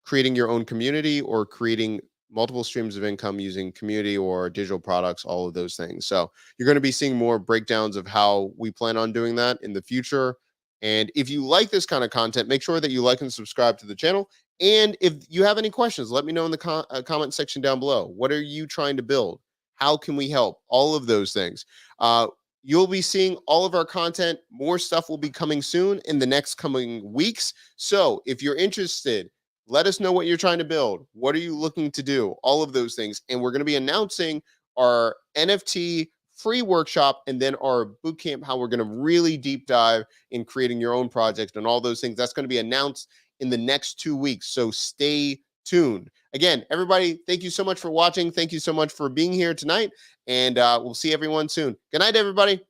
Creating your own community or creating multiple streams of income using community or digital products, all of those things. So you're going to be seeing more breakdowns of how we plan on doing that in the future. And if you like this kind of content, make sure that you like and subscribe to the channel. And if you have any questions, let me know in the comment section down below. What are you trying to build? How can we help? All of those things. You'll be seeing all of our content. More stuff will be coming soon in the next coming weeks. So if you're interested, let us know what you're trying to build. What are you looking to do? All of those things. And we're going to be announcing our NFT free workshop and then our bootcamp, how we're going to really deep dive in creating your own project and all those things. That's going to be announced in the next 2 weeks. So stay tuned. Again, everybody, thank you so much for watching. Thank you so much for being here tonight. And we'll see everyone soon. Good night, everybody.